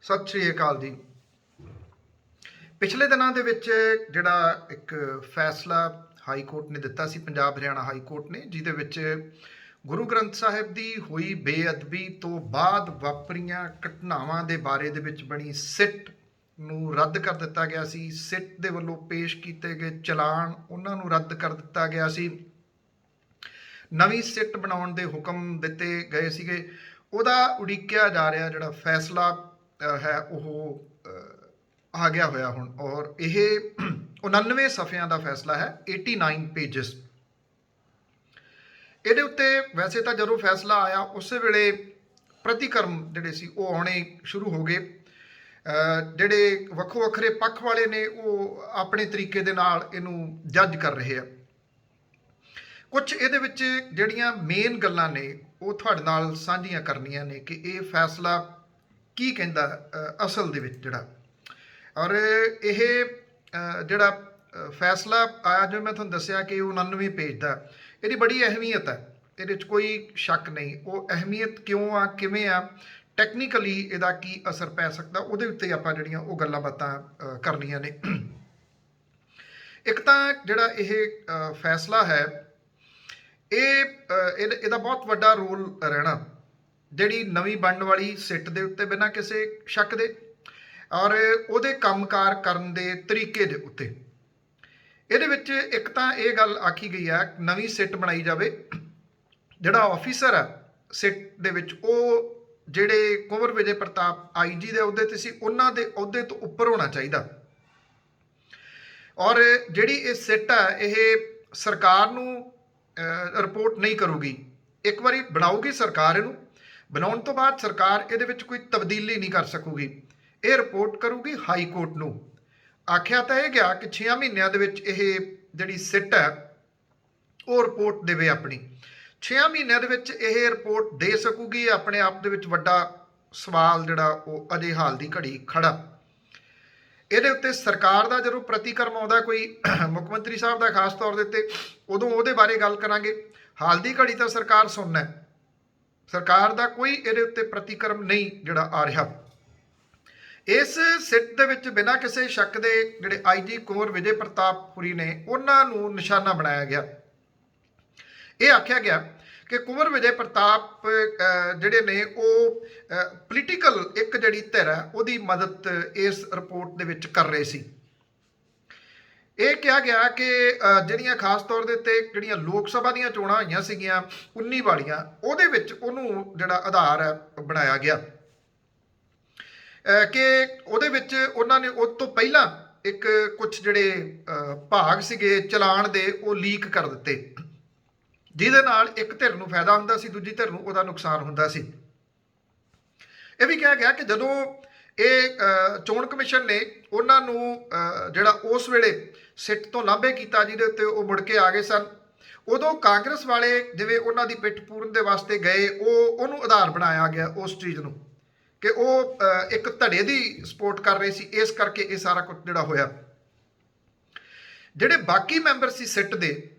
ਸਤਿ ਸ਼੍ਰੀ ਅਕਾਲ ਜੀ। ਪਿਛਲੇ ਦਿਨਾਂ ਦੇ ਵਿੱਚ ਜਿਹੜਾ ਇੱਕ ਫੈਸਲਾ ਹਾਈ ਕੋਰਟ ਨੇ ਦਿੱਤਾ ਸੀ, ਪੰਜਾਬ ਹਰਿਆਣਾ ਹਾਈ ਕੋਰਟ ਨੇ, ਜਿਹਦੇ ਵਿੱਚ ਗੁਰੂ ਗ੍ਰੰਥ ਸਾਹਿਬ ਦੀ ਹੋਈ ਬੇਅਦਬੀ ਤੋਂ ਬਾਅਦ ਵਾਪਰੀਆਂ ਘਟਨਾਵਾਂ ਦੇ ਬਾਰੇ ਦੇ ਵਿੱਚ ਬਣੀ ਸਿੱਟ ਨੂੰ ਰੱਦ ਕਰ ਦਿੱਤਾ ਗਿਆ ਸੀ। ਸਿੱਟ ਦੇ ਵੱਲੋਂ ਪੇਸ਼ ਕੀਤੇ ਗਏ ਚਲਾਨ ਉਹਨਾਂ ਨੂੰ ਰੱਦ ਕਰ ਦਿੱਤਾ ਗਿਆ ਸੀ। ਨਵੀਂ ਸਿੱਟ ਬਣਾਉਣ ਦੇ ਹੁਕਮ ਦਿੱਤੇ ਗਏ ਸੀਗੇ। ਉਹਦਾ ਉਡੀਕਿਆ ਜਾ ਰਿਹਾ ਜਿਹੜਾ ਫੈਸਲਾ ਹੈ ਉਹ ਆ ਗਿਆ ਹੋਇਆ ਹੁਣ, ਔਰ ਇਹ 99 ਸਫ਼ਿਆਂ ਦਾ ਫੈਸਲਾ ਹੈ, 89 ਪੇਜਸ। ਇਹਦੇ ਉੱਤੇ ਵੈਸੇ ਤਾਂ ਜਦੋਂ ਫੈਸਲਾ ਆਇਆ ਉਸੇ ਵੇਲੇ ਪ੍ਰਤੀਕਰਮ ਜਿਹੜੇ ਸੀ ਉਹ ਆਉਣੇ ਸ਼ੁਰੂ ਹੋ ਗਏ। ਜਿਹੜੇ ਵੱਖੋ ਵੱਖਰੇ ਪੱਖ ਵਾਲੇ ਨੇ ਉਹ ਆਪਣੇ ਤਰੀਕੇ ਦੇ ਨਾਲ ਇਹਨੂੰ ਜੱਜ ਕਰ ਰਹੇ ਆ। ਕੁਝ ਇਹਦੇ ਵਿੱਚ ਜਿਹੜੀਆਂ ਮੇਨ ਗੱਲਾਂ ਨੇ ਉਹ ਤੁਹਾਡੇ ਨਾਲ ਸਾਂਝੀਆਂ ਕਰਨੀਆਂ ਨੇ ਕਿ ਇਹ ਫੈਸਲਾ ਕੀ ਕਹਿੰਦਾ ਅਸਲ ਦੇ ਵਿੱਚ ਜਿਹੜਾ। ਔਰ ਇਹ ਜਿਹੜਾ ਫੈਸਲਾ ਆਇਆ, ਜੋ ਮੈਂ ਤੁਹਾਨੂੰ ਦੱਸਿਆ ਕਿ ਉਹ 99 ਪੇਜ ਦਾ, ਇਹਦੀ ਬੜੀ ਅਹਿਮੀਅਤ ਹੈ, ਇਹਦੇ 'ਚ ਕੋਈ ਸ਼ੱਕ ਨਹੀਂ। ਉਹ ਅਹਿਮੀਅਤ ਕਿਉਂ ਆ, ਕਿਵੇਂ ਆ, ਟੈਕਨੀਕਲੀ ਇਹਦਾ ਕੀ ਅਸਰ ਪੈ ਸਕਦਾ, ਉਹਦੇ ਉੱਤੇ ਆਪਾਂ ਜਿਹੜੀਆਂ ਉਹ ਗੱਲਾਂ ਬਾਤਾਂ ਕਰਨੀਆਂ ਨੇ। ਇੱਕ ਤਾਂ ਜਿਹੜਾ ਇਹ ਫੈਸਲਾ ਹੈ ਇਹਦਾ ਬਹੁਤ ਵੱਡਾ ਰੋਲ ਰਹਿਣਾ ਜਿਹੜੀ ਨਵੀਂ ਬਣਨ ਵਾਲੀ ਸਿੱਟ ਦੇ ਉੱਤੇ, ਬਿਨਾਂ ਕਿਸੇ ਸ਼ੱਕ ਦੇ, ਔਰ ਉਹਦੇ ਕੰਮਕਾਰ ਕਰਨ ਦੇ ਤਰੀਕੇ ਦੇ ਉੱਤੇ। ਇਹਦੇ ਵਿੱਚ ਇੱਕ ਤਾਂ ਇਹ ਗੱਲ ਆਖੀ ਗਈ ਹੈ, ਨਵੀਂ ਸਿੱਟ ਬਣਾਈ ਜਾਵੇ, ਜਿਹੜਾ ਆਫੀਸਰ ਹੈ ਸਿੱਟ ਦੇ ਵਿੱਚ ਉਹ ਜਿਹੜੇ ਕੁੰਵਰ ਵਿਜੇ ਪ੍ਰਤਾਪ IG ਦੇ ਅਹੁਦੇ ਤੇ ਸੀ, ਉਹਨਾਂ ਦੇ ਅਹੁਦੇ ਤੋਂ ਉੱਪਰ ਹੋਣਾ ਚਾਹੀਦਾ। ਔਰ ਜਿਹੜੀ ਇਹ ਸਿੱਟ ਹੈ ਇਹ ਸਰਕਾਰ ਨੂੰ ਰਿਪੋਰਟ ਨਹੀਂ ਕਰੂਗੀ। ਇੱਕ ਵਾਰੀ ਬਣਾਊਗੀ ਸਰਕਾਰ, ਇਹਨੂੰ ਬਣਾਉਣ ਤੋਂ ਬਾਅਦ ਸਰਕਾਰ ਇਹਦੇ ਵਿੱਚ ਕੋਈ ਤਬਦੀਲੀ ਨਹੀਂ ਕਰ ਸਕੂਗੀ। ਇਹ ਰਿਪੋਰਟ ਕਰੂਗੀ ਹਾਈ ਕੋਰਟ ਨੂੰ। ਆਖਿਆ ਤਾਂ ਇਹ ਗਿਆ ਕਿ 6 ਮਹੀਨਿਆਂ ਦੇ ਵਿੱਚ ਇਹ ਜਿਹੜੀ ਸਿੱਟ ਹੈ ਉਹ ਰਿਪੋਰਟ ਦੇਵੇ ਆਪਣੀ। 6 ਮਹੀਨਿਆਂ ਦੇ ਵਿੱਚ ਇਹ ਰਿਪੋਰਟ ਦੇ ਸਕੂਗੀ। ਇਹ ਆਪਣੇ ਆਪ ਦੇ ਵਿੱਚ ਵੱਡਾ ਸਵਾਲ ਜਿਹੜਾ ਉਹ ਅਜੇ ਹਾਲ ਦੀ ਘੜੀ ਖੜਾ। ਇਹਦੇ ਉੱਤੇ ਸਰਕਾਰ ਦਾ ਜਦੋਂ ਪ੍ਰਤੀਕਰਮ ਆਉਂਦਾ ਕੋਈ ਮੁੱਖ ਮੰਤਰੀ ਸਾਹਿਬ ਦਾ ਖਾਸ ਤੌਰ ਦੇ ਉੱਤੇ, ਉਦੋਂ ਉਹਦੇ ਬਾਰੇ ਗੱਲ ਕਰਾਂਗੇ। ਹਾਲ ਦੀ ਘੜੀ ਤਾਂ ਸਰਕਾਰ ਸੁਣਨਾ ਹੈ, ਸਰਕਾਰ ਦਾ ਕੋਈ ਇਹਦੇ ਉੱਤੇ ਪ੍ਰਤੀਕਰਮ ਨਹੀਂ ਜਿਹੜਾ ਆ ਰਿਹਾ। ਇਸ ਸਿੱਟ ਦੇ ਵਿੱਚ ਬਿਨਾਂ ਕਿਸੇ ਸ਼ੱਕ ਦੇ ਜਿਹੜੇ IG ਕੁੰਵਰ ਵਿਜੇ ਪ੍ਰਤਾਪ ਪੁਰੀ ਨੇ ਉਹਨਾਂ ਨੂੰ ਨਿਸ਼ਾਨਾ ਬਣਾਇਆ ਗਿਆ। ਇਹ ਆਖਿਆ ਗਿਆ ਕਿ ਕੁੰਵਰ ਵਿਜੇ ਪ੍ਰਤਾਪ ਜਿਹੜੇ ਨੇ ਉਹ ਪੋਲੀਟੀਕਲ ਇੱਕ ਜਿਹੜੀ ਧਿਰ ਹੈ ਉਹਦੀ ਮਦਦ ਇਸ ਰਿਪੋਰਟ ਦੇ ਵਿੱਚ ਕਰ ਰਹੇ ਸੀ। ਇਹ ਕਿਹਾ ਗਿਆ ਕਿ ਜਿਹੜੀਆਂ ਖਾਸ ਤੌਰ ਦੇ ਉੱਤੇ ਜਿਹੜੀਆਂ ਲੋਕ ਸਭਾ ਦੀਆਂ ਚੋਣਾਂ ਹੋਈਆਂ ਸੀਗੀਆਂ 19 ਵਾਲੀਆਂ, ਉਹਦੇ ਵਿੱਚ ਉਹਨੂੰ ਜਿਹੜਾ ਆਧਾਰ ਹੈ ਬਣਾਇਆ ਗਿਆ ਕਿ ਉਹਦੇ ਵਿੱਚ ਉਹਨਾਂ ਨੇ ਉਹ ਤੋਂ ਪਹਿਲਾਂ ਇੱਕ ਕੁਝ ਜਿਹੜੇ ਭਾਗ ਸੀਗੇ ਚਲਾਨ ਦੇ ਉਹ ਲੀਕ ਕਰ ਦਿੱਤੇ, ਜਿਹਦੇ ਨਾਲ ਇੱਕ ਧਿਰ ਨੂੰ ਫਾਇਦਾ ਹੁੰਦਾ ਸੀ, ਦੂਜੀ ਧਿਰ ਨੂੰ ਉਹਦਾ ਨੁਕਸਾਨ ਹੁੰਦਾ ਸੀ। ਇਹ ਵੀ ਕਿਹਾ ਗਿਆ ਕਿ ਜਦੋਂ ਇਹ ਚੋਣ ਕਮਿਸ਼ਨ ਨੇ ਉਹਨਾਂ ਨੂੰ ਜਿਹੜਾ ਉਸ ਵੇਲੇ ਸਿੱਟ ਤੋਂ ਲਾਂਭੇ ਕੀਤਾ, ਜਿਹਦੇ ਉੱਤੇ ਉਹ ਮੁੜ ਕੇ ਆ ਗਏ ਸਨ, ਉਦੋਂ ਕਾਂਗਰਸ ਵਾਲੇ ਜਿਵੇਂ ਉਹਨਾਂ ਦੀ ਪਿੱਠ ਪੂਰਨ ਦੇ ਵਾਸਤੇ ਗਏ, ਉਹਨੂੰ ਆਧਾਰ ਬਣਾਇਆ ਗਿਆ ਉਸ ਚੀਜ਼ ਨੂੰ ਕਿ ਉਹ ਇੱਕ ਧੜੇ ਦੀ ਸਪੋਰਟ ਕਰ ਰਹੇ ਸੀ। ਇਸ ਕਰਕੇ ਇਹ ਸਾਰਾ ਕੁਝ ਜਿਹੜਾ ਹੋਇਆ। ਜਿਹੜੇ ਬਾਕੀ ਮੈਂਬਰ ਸੀ ਸਿੱਟ ਦੇ,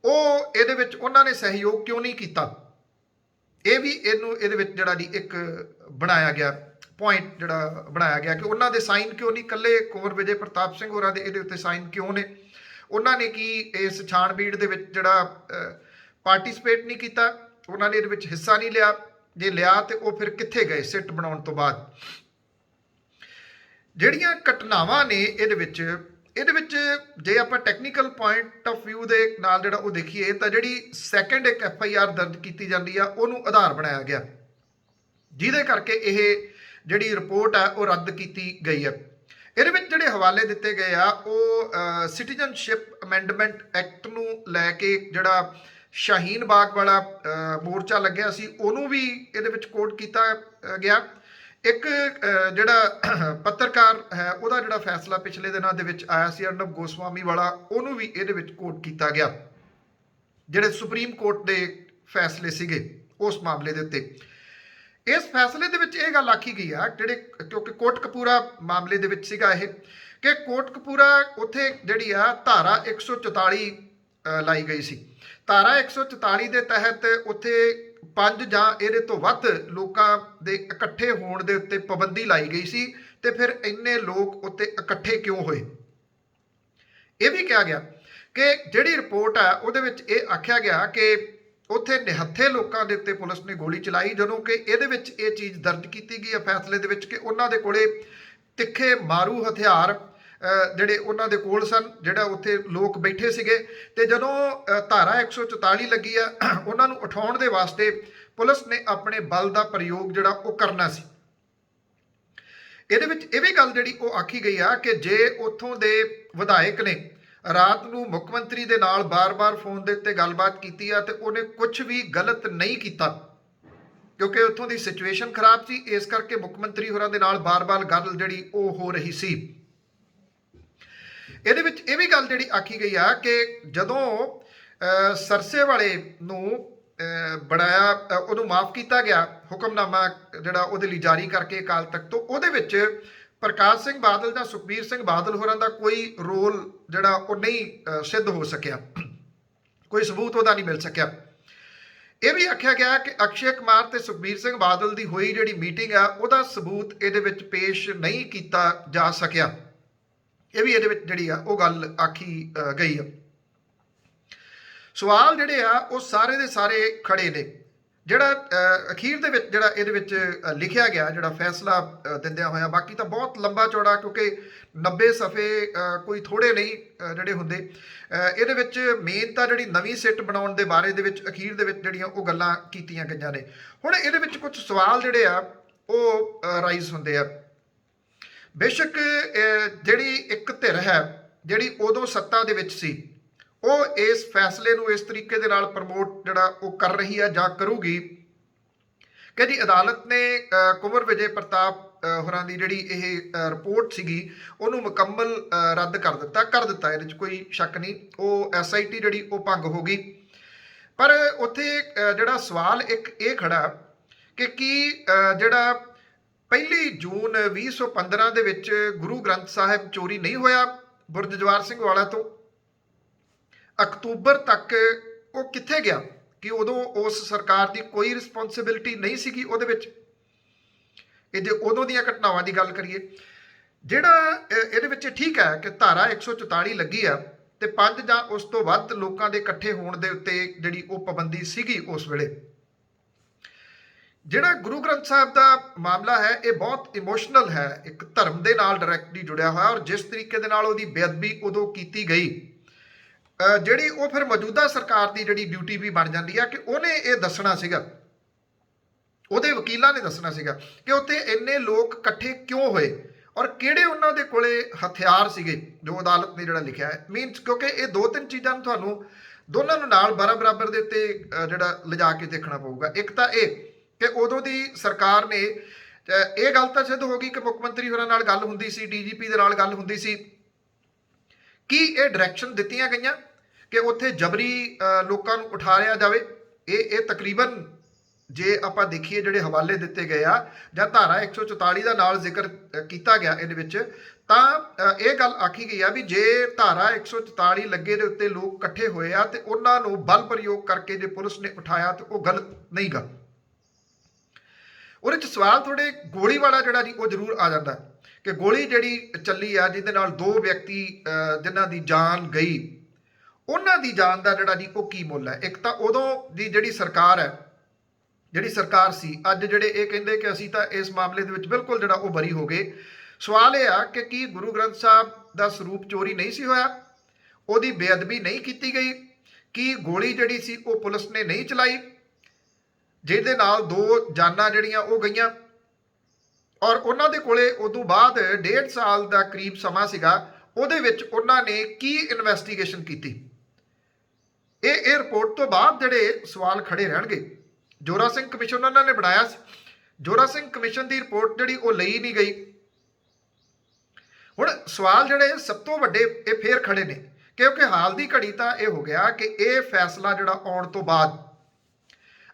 ਉਹ ਇਹਦੇ ਵਿੱਚ ਉਹਨਾਂ ਨੇ ਸਹਿਯੋਗ ਕਿਉਂ ਨਹੀਂ ਕੀਤਾ, ਇਹ ਵੀ ਇਹਦੇ ਵਿੱਚ ਜਿਹੜਾ ਜੀ ਇੱਕ ਬਣਾਇਆ ਗਿਆ ਪੁਆਇੰਟ, ਜਿਹੜਾ ਬਣਾਇਆ ਗਿਆ ਕਿ ਉਹਨਾਂ ਦੇ ਸਾਈਨ ਕਿਉਂ ਨਹੀਂ, ਇਕੱਲੇ ਕੁੰਵਰ ਵਿਜੇ ਪ੍ਰਤਾਪ ਸਿੰਘ ਹੋਰਾਂ ਦੇ ਇਹਦੇ ਉੱਤੇ ਸਾਈਨ ਕਿਉਂ ਨੇ, ਉਹਨਾਂ ਨੇ ਕੀ ਇਸ ਛਾਣਬੀੜ ਦੇ ਵਿੱਚ ਜਿਹੜਾ ਪਾਰਟੀਸਪੇਟ ਨਹੀਂ ਕੀਤਾ, ਉਹਨਾਂ ਨੇ ਇਹਦੇ ਵਿੱਚ ਹਿੱਸਾ ਨਹੀਂ ਲਿਆ। ਜੇ ਲਿਆ ਤੇ ਉਹ ਫਿਰ ਕਿੱਥੇ ਗਏ ਸਿੱਟ ਬਣਾਉਣ ਤੋਂ ਬਾਅਦ। ਜਿਹੜੀਆਂ ਘਟਨਾਵਾਂ ਨੇ ਇਹਦੇ ਵਿੱਚ ਜੇ ਆਪਾਂ ਟੈਕਨੀਕਲ ਪੁਆਇੰਟ ਆਫ ਵਿਊ ਦੇ ਨਾਲ ਜਿਹੜਾ ਉਹ ਦੇਖੀਏ ਤਾਂ ਜਿਹੜੀ ਸੈਕੰਡ ਇੱਕ FIR ਦਰਜ ਕੀਤੀ ਜਾਂਦੀ ਆ ਉਹਨੂੰ ਆਧਾਰ ਬਣਾਇਆ ਗਿਆ, ਜਿਹਦੇ ਕਰਕੇ ਇਹ ਜਿਹੜੀ ਰਿਪੋਰਟ ਆ ਉਹ ਰੱਦ ਕੀਤੀ ਗਈ ਆ। ਇਹਦੇ ਵਿੱਚ ਜਿਹੜੇ ਹਵਾਲੇ ਦਿੱਤੇ ਗਏ ਆ ਉਹ ਸਿਟੀਜ਼ਨਸ਼ਿਪ ਅਮੈਂਡਮੈਂਟ ਐਕਟ ਨੂੰ ਲੈ ਕੇ ਜਿਹੜਾ ਸ਼ਾਹੀਨ ਬਾਗ ਵਾਲਾ ਮੋਰਚਾ ਲੱਗਿਆ ਸੀ ਉਹਨੂੰ ਵੀ ਇਹਦੇ ਵਿੱਚ ਕੋਟ ਕੀਤਾ ਗਿਆ। ਇੱਕ ਜਿਹੜਾ ਪੱਤਰਕਾਰ ਹੈ ਉਹਦਾ ਜਿਹੜਾ ਫੈਸਲਾ ਪਿਛਲੇ ਦਿਨਾਂ ਦੇ ਵਿੱਚ ਆਇਆ ਸੀ ਅਰਨਬ ਗੋਸਵਾਮੀ ਵਾਲਾ, ਉਹਨੂੰ ਵੀ ਇਹਦੇ ਵਿੱਚ ਕੋਟ ਕੀਤਾ ਗਿਆ। ਜਿਹੜੇ ਸੁਪਰੀਮ ਕੋਰਟ ਦੇ ਫੈਸਲੇ ਸੀਗੇ ਉਸ ਮਾਮਲੇ ਦੇ ਉੱਤੇ, ਇਸ ਫੈਸਲੇ ਦੇ ਵਿੱਚ ਇਹ ਗੱਲ ਆਖੀ ਗਈ ਆ ਕਿਉਂਕਿ ਕੋਟਕਪੂਰਾ ਮਾਮਲੇ ਦੇ ਵਿੱਚ ਸੀਗਾ ਇਹ, ਕਿ ਕੋਟਕਪੂਰਾ ਉੱਥੇ ਜਿਹੜੀ ਆ ਧਾਰਾ 144 ਲਾਈ ਗਈ ਸੀ। ਧਾਰਾ 144 ਦੇ ਤਹਿਤ ਉੱਥੇ 5 ਜਾਂ ਇਹਦੇ ਤੋਂ ਵੱਧ ਲੋਕਾਂ ਦੇ ਇਕੱਠੇ ਹੋਣ ਦੇ ਉੱਤੇ ਪਾਬੰਦੀ ਲਾਈ ਗਈ ਸੀ ਤੇ ਫਿਰ ਇੰਨੇ ਲੋਕ ਉੱਤੇ ਇਕੱਠੇ ਕਿਉਂ ਹੋਏ। ਇਹ ਵੀ ਕਿਹਾ ਗਿਆ ਕਿ ਜਿਹੜੀ ਰਿਪੋਰਟ ਆ ਉਹਦੇ ਵਿੱਚ ਇਹ ਆਖਿਆ ਗਿਆ ਕਿ ਉੱਥੇ ਨਿਹੱਥੇ ਲੋਕਾਂ ਦੇ ਉੱਤੇ ਪੁਲਿਸ ਨੇ ਗੋਲੀ ਚਲਾਈ, ਜਦੋਂ ਕਿ ਇਹਦੇ ਵਿੱਚ ਇਹ ਚੀਜ਼ ਦਰਜ ਕੀਤੀ ਗਈ ਹੈ ਫੈਸਲੇ ਦੇ ਵਿੱਚ ਕਿ ਉਹਨਾਂ ਦੇ ਕੋਲੇ ਤਿੱਖੇ ਮਾਰੂ ਹਥਿਆਰ ਜਿਹੜੇ ਉਹਨਾਂ ਦੇ ਕੋਲ ਸਨ, ਜਿਹੜਾ ਉੱਥੇ ਲੋਕ ਬੈਠੇ ਸੀਗੇ। ਤੇ ਜਦੋਂ ਧਾਰਾ 144 ਲੱਗੀ ਆ ਉਹਨਾਂ ਨੂੰ ਉਠਾਉਣ ਦੇ ਵਾਸਤੇ ਪੁਲਿਸ ਨੇ ਆਪਣੇ ਬਲ ਦਾ ਪ੍ਰਯੋਗ ਜਿਹੜਾ ਉਹ ਕਰਨਾ ਸੀ। ਇਹਦੇ ਵਿੱਚ ਇਹ ਵੀ ਗੱਲ ਜਿਹੜੀ ਉਹ ਆਖੀ ਗਈ ਆ ਕਿ ਜੇ ਉੱਥੋਂ ਦੇ ਵਿਧਾਇਕ ਨੇ ਰਾਤ ਨੂੰ ਮੁੱਖ ਮੰਤਰੀ ਦੇ ਨਾਲ ਬਾਰ-ਬਾਰ ਫੋਨ ਦੇ ਉੱਤੇ ਗੱਲਬਾਤ ਕੀਤੀ ਆ ਤੇ ਉਹਨੇ ਕੁਝ ਵੀ ਗਲਤ ਨਹੀਂ ਕੀਤਾ, ਕਿਉਂਕਿ ਉੱਥੋਂ ਦੀ ਸਿਚੁਏਸ਼ਨ ਖਰਾਬ ਸੀ, ਇਸ ਕਰਕੇ ਮੁੱਖ ਮੰਤਰੀ ਹੋਰਾਂ ਦੇ ਨਾਲ ਬਾਰ-ਬਾਰ ਗੱਲ ਜਿਹੜੀ ਉਹ ਹੋ ਰਹੀ ਸੀ। ਇਹਦੇ ਵਿੱਚ ਇਹ ਵੀ ਗੱਲ ਜਿਹੜੀ ਆਖੀ ਗਈ ਆ ਕਿ ਜਦੋਂ ਸਰਸੇ ਵਾਲੇ ਨੂੰ ਬਣਾਇਆ, ਉਹਨੂੰ ਮਾਫ ਕੀਤਾ ਗਿਆ, ਹੁਕਮਨਾਮਾ ਜਿਹੜਾ ਉਹਦੇ ਲਈ ਜਾਰੀ ਕਰਕੇ ਅਕਾਲ ਤਖਤ ਤੋਂ, ਉਹਦੇ ਵਿੱਚ ਪ੍ਰਕਾਸ਼ ਸਿੰਘ ਬਾਦਲ ਜਾਂ ਸੁਖਬੀਰ ਸਿੰਘ ਬਾਦਲ ਹੋਰਾਂ ਦਾ ਕੋਈ ਰੋਲ ਜਿਹੜਾ ਉਹ ਨਹੀਂ ਸਿੱਧ ਹੋ ਸਕਿਆ, ਕੋਈ ਸਬੂਤ ਉਹਦਾ ਨਹੀਂ ਮਿਲ ਸਕਿਆ। ਇਹ ਵੀ ਆਖਿਆ ਗਿਆ ਕਿ ਅਕਸ਼ੇ ਕੁਮਾਰ ਤੇ ਸੁਖਬੀਰ ਸਿੰਘ ਬਾਦਲ ਦੀ ਹੋਈ ਜਿਹੜੀ ਮੀਟਿੰਗ ਆ ਉਹਦਾ ਸਬੂਤ ਇਹਦੇ ਵਿੱਚ ਪੇਸ਼ ਨਹੀਂ ਕੀਤਾ ਜਾ ਸਕਿਆ। ਇਹ ਵੀ ਇਹਦੇ ਵਿੱਚ ਜਿਹੜੀ ਆ ਉਹ ਗੱਲ ਆਖੀ ਗਈ ਆ। ਸਵਾਲ ਜਿਹੜੇ ਆ ਉਹ ਸਾਰੇ ਦੇ ਸਾਰੇ ਖੜੇ ਨੇ। ਜਿਹੜਾ ਅਖੀਰ ਦੇ ਵਿੱਚ ਜਿਹੜਾ ਇਹਦੇ ਵਿੱਚ ਲਿਖਿਆ ਗਿਆ, ਜਿਹੜਾ ਫੈਸਲਾ ਦਿੰਦਿਆਂ ਹੋਇਆ, ਬਾਕੀ ਤਾਂ ਬਹੁਤ ਲੰਬਾ ਚੌੜਾ, ਕਿਉਂਕਿ 90 ਸਫ਼ੇ ਕੋਈ ਥੋੜੇ ਨਹੀਂ ਜਿਹੜੇ ਹੁੰਦੇ। ਇਹਦੇ ਵਿੱਚ ਮੇਨ ਤਾਂ ਜਿਹੜੀ ਨਵੀਂ ਸਿੱਟ ਬਣਾਉਣ ਦੇ ਬਾਰੇ ਦੇ ਵਿੱਚ ਅਖੀਰ ਦੇ ਵਿੱਚ ਜਿਹੜੀਆਂ ਉਹ ਗੱਲਾਂ ਕੀਤੀਆਂ ਗਈਆਂ ਨੇ। ਹੁਣ ਇਹਦੇ ਵਿੱਚ ਕੁਝ ਸਵਾਲ ਜਿਹੜੇ ਆ ਉਹ ਰਾਈਜ਼ ਹੁੰਦੇ ਆ। ਬੇਸ਼ੱਕ ਜਿਹੜੀ ਇੱਕ ਧਿਰ ਹੈ ਜਿਹੜੀ ਉਦੋਂ ਸੱਤਾ ਦੇ ਵਿੱਚ ਸੀ, ਉਹ ਇਸ ਫੈਸਲੇ ਨੂੰ ਇਸ ਤਰੀਕੇ ਦੇ ਨਾਲ ਪ੍ਰਮੋਟ ਜਿਹੜਾ ਉਹ ਕਰ ਰਹੀ ਹੈ ਜਾਂ ਕਰੂਗੀ ਕਿ ਜੀ ਅਦਾਲਤ ਨੇ ਕੁੰਵਰ ਵਿਜੇ ਪ੍ਰਤਾਪ ਹੋਰਾਂ ਦੀ ਜਿਹੜੀ ਇਹ ਰਿਪੋਰਟ ਸੀਗੀ ਉਹਨੂੰ ਮੁਕੰਮਲ ਰੱਦ ਕਰ ਦਿੱਤਾ। ਇਹਦੇ 'ਚ ਕੋਈ ਸ਼ੱਕ ਨਹੀਂ, ਉਹ SIT ਜਿਹੜੀ ਉਹ ਭੰਗ ਹੋ ਗਈ। ਪਰ ਉੱਥੇ ਜਿਹੜਾ ਸਵਾਲ ਇੱਕ ਇਹ ਖੜਾ ਕਿ ਕੀ ਜਿਹੜਾ 1 ਜੂਨ 2015 ਦੇ ਵਿੱਚ ਗੁਰੂ ਗ੍ਰੰਥ ਸਾਹਿਬ ਚੋਰੀ ਨਹੀਂ ਹੋਇਆ ਬੁਰਜ ਜਵਾਰ ਸਿੰਘ ਵਾਲਾ ਤੋਂ, ਅਕਤੂਬਰ ਤੱਕ ਉਹ ਕਿੱਥੇ ਗਿਆ? ਕਿ ਉਦੋਂ ਉਸ ਸਰਕਾਰ ਦੀ ਕੋਈ ਰਿਸਪੌਂਸਿਬਿਲਿਟੀ ਨਹੀਂ ਸੀਗੀ ਉਹਦੇ ਵਿੱਚ। ਇਹ ਜੇ ਉਦੋਂ ਦੀਆਂ ਘਟਨਾਵਾਂ ਦੀ ਗੱਲ ਕਰੀਏ, ਜਿਹੜਾ ਇਹਦੇ ਵਿੱਚ ਠੀਕ ਹੈ ਕਿ ਧਾਰਾ 144 ਲੱਗੀ ਆ ਤੇ 5 ਜਾਂ ਉਸ ਤੋਂ ਵੱਧ ਲੋਕਾਂ ਦੇ ਇਕੱਠੇ ਹੋਣ ਦੇ ਉੱਤੇ ਜਿਹੜੀ ਉਹ ਪਾਬੰਦੀ ਸੀਗੀ ਉਸ ਵੇਲੇ। ਜਿਹੜਾ ਗੁਰੂ ਗ੍ਰੰਥ ਸਾਹਿਬ ਦਾ ਮਾਮਲਾ ਹੈ ਇਹ ਬਹੁਤ ਇਮੋਸ਼ਨਲ ਹੈ, ਇੱਕ ਧਰਮ ਦੇ ਨਾਲ ਡਾਇਰੈਕਟਲੀ ਜੁੜਿਆ ਹੋਇਆ, ਔਰ ਜਿਸ ਤਰੀਕੇ ਦੇ ਨਾਲ ਉਹਦੀ ਬੇਅਦਬੀ ਉਦੋਂ ਕੀਤੀ ਗਈ, ਜਿਹੜੀ ਉਹ ਫਿਰ ਮੌਜੂਦਾ ਸਰਕਾਰ ਦੀ ਜਿਹੜੀ ਡਿਊਟੀ ਵੀ ਬਣ ਜਾਂਦੀ ਆ ਕਿ ਉਹਨੇ ਇਹ ਦੱਸਣਾ ਸੀਗਾ, ਉਹਦੇ ਵਕੀਲਾਂ ਨੇ ਦੱਸਣਾ ਸੀਗਾ ਕਿ ਉੱਥੇ ਇੰਨੇ ਲੋਕ ਇਕੱਠੇ ਕਿਉਂ ਹੋਏ ਔਰ ਕਿਹੜੇ ਉਹਨਾਂ ਦੇ ਕੋਲੇ ਹਥਿਆਰ ਸੀਗੇ, ਜੋ ਅਦਾਲਤ ਨੇ ਜਿਹੜਾ ਲਿਖਿਆ ਹੈ। ਮੀਨਸ ਕਿਉਂਕਿ ਇਹ 2-3 ਚੀਜ਼ਾਂ ਨੂੰ ਤੁਹਾਨੂੰ ਦੋਨਾਂ ਨੂੰ ਨਾਲ ਬਰਾਬਰ ਦੇ ਉੱਤੇ ਜਿਹੜਾ ਲਿਜਾ ਕੇ ਦੇਖਣਾ ਪਊਗਾ। ਇੱਕ ਤਾਂ ਇਹ ਕਿ ਉਦੋਂ ਦੀ ਸਰਕਾਰ ਨੇ ਇਹ ਗੱਲ ਤਾਂ ਸਿੱਧ ਹੋ ਗਈ ਕਿ ਮੁੱਖ ਮੰਤਰੀ ਹੋਰਾਂ ਨਾਲ ਗੱਲ ਹੁੰਦੀ ਸੀ, DGP ਦੇ ਨਾਲ ਗੱਲ ਹੁੰਦੀ ਸੀ, ਕੀ ਇਹ ਡਾਇਰੈਕਸ਼ਨ ਦਿੱਤੀਆਂ ਗਈਆਂ ਕਿ ਉੱਥੇ ਜਬਰੀ ਲੋਕਾਂ ਨੂੰ ਉਠਾਰਿਆ ਜਾਵੇ। ਇਹ ਤਕਰੀਬਨ ਜੇ ਆਪਾਂ ਦੇਖੀਏ ਜਿਹੜੇ ਹਵਾਲੇ ਦਿੱਤੇ ਗਏ ਆ ਜਾਂ ਧਾਰਾ 144 ਦਾ ਨਾਲ ਜ਼ਿਕਰ ਕੀਤਾ ਗਿਆ ਇਹਦੇ ਵਿੱਚ, ਤਾਂ ਇਹ ਗੱਲ ਆਖੀ ਗਈ ਆ ਵੀ ਜੇ ਧਾਰਾ 144 ਲੱਗੇ ਦੇ ਉੱਤੇ ਲੋਕ ਇਕੱਠੇ ਹੋਏ ਆ ਤੇ ਉਹਨਾਂ ਨੂੰ ਬਲ ਪ੍ਰਯੋਗ ਕਰਕੇ ਜੇ ਪੁਲਿਸ ਨੇ ਉਠਾਇਆ ਤੇ ਉਹ ਗਲਤ ਨਹੀਂ ਗਾ। ਉਹਦੇ 'ਚ ਸਵਾਲ ਥੋੜੇ ਗੋਲੀ ਵਾਲਾ ਜਿਹੜਾ ਜੀ ਉਹ ਜ਼ਰੂਰ ਆ ਜਾਂਦਾ ਕਿ ਗੋਲੀ ਜਿਹੜੀ ਚੱਲੀ ਆ ਜਿਹਦੇ ਨਾਲ 2 ਵਿਅਕਤੀ ਜਿਨ੍ਹਾਂ ਦੀ ਜਾਨ ਗਈ, ਉਹਨਾਂ ਦੀ ਜਾਨ ਦਾ ਜਿਹੜਾ ਜੀ ਉਹ ਕੀ ਮੁੱਲ ਹੈ। ਇੱਕ ਤਾਂ ਉਦੋਂ ਦੀ ਜਿਹੜੀ ਸਰਕਾਰ ਸੀ, ਅੱਜ ਜਿਹੜੇ ਇਹ ਕਹਿੰਦੇ ਕਿ ਅਸੀਂ ਤਾਂ ਇਸ ਮਾਮਲੇ ਦੇ ਵਿੱਚ ਬਿਲਕੁਲ ਜਿਹੜਾ ਉਹ ਬਰੀ ਹੋ ਗਏ। ਸਵਾਲ ਇਹ ਆ ਕਿ ਕੀ ਗੁਰੂ ਗ੍ਰੰਥ ਸਾਹਿਬ ਦਾ ਸਰੂਪ ਚੋਰੀ ਨਹੀਂ ਸੀ ਹੋਇਆ, ਉਹਦੀ ਬੇਅਦਬੀ ਨਹੀਂ ਕੀਤੀ ਗਈ, ਕੀ ਗੋਲੀ ਜਿਹੜੀ ਸੀ ਉਹ ਪੁਲਿਸ ਨੇ ਨਹੀਂ ਚਲਾਈ ਜਿਹਦੇ ਨਾਲ 2 ਜਾਨਾਂ ਜਿਹੜੀਆਂ ਉਹ ਗਈਆਂ, ਔਰ ਉਹਨਾਂ ਦੇ ਕੋਲੇ ਉਦੋਂ ਬਾਅਦ 1.5 ਸਾਲ ਦਾ ਕਰੀਬ ਸਮਾਂ ਸੀਗਾ, ਉਹਦੇ ਵਿੱਚ ਉਹਨਾਂ ਨੇ ਕੀ ਇਨਵੈਸਟੀਗੇਸ਼ਨ ਕੀਤੀ। ਇਹ ਰਿਪੋਰਟ ਤੋਂ ਬਾਅਦ ਜਿਹੜੇ ਸਵਾਲ ਖੜੇ ਰਹਿਣਗੇ। ਜੋਰਾ ਸਿੰਘ ਕਮਿਸ਼ਨ ਉਹਨਾਂ ਨੇ ਬਣਾਇਆ ਸੀ, ਜੋਰਾ ਸਿੰਘ ਕਮਿਸ਼ਨ ਦੀ ਰਿਪੋਰਟ ਜਿਹੜੀ ਉਹ ਲਈ ਨਹੀਂ ਗਈ। ਹੁਣ ਸਵਾਲ ਜਿਹੜੇ ਸਭ ਤੋਂ ਵੱਡੇ ਇਹ ਫੇਰ ਖੜੇ ਨੇ ਕਿਉਂਕਿ ਹਾਲ ਦੀ ਘੜੀ ਤਾਂ ਇਹ ਹੋ ਗਿਆ ਕਿ ਇਹ ਫੈਸਲਾ ਜਿਹੜਾ ਆਉਣ ਤੋਂ ਬਾਅਦ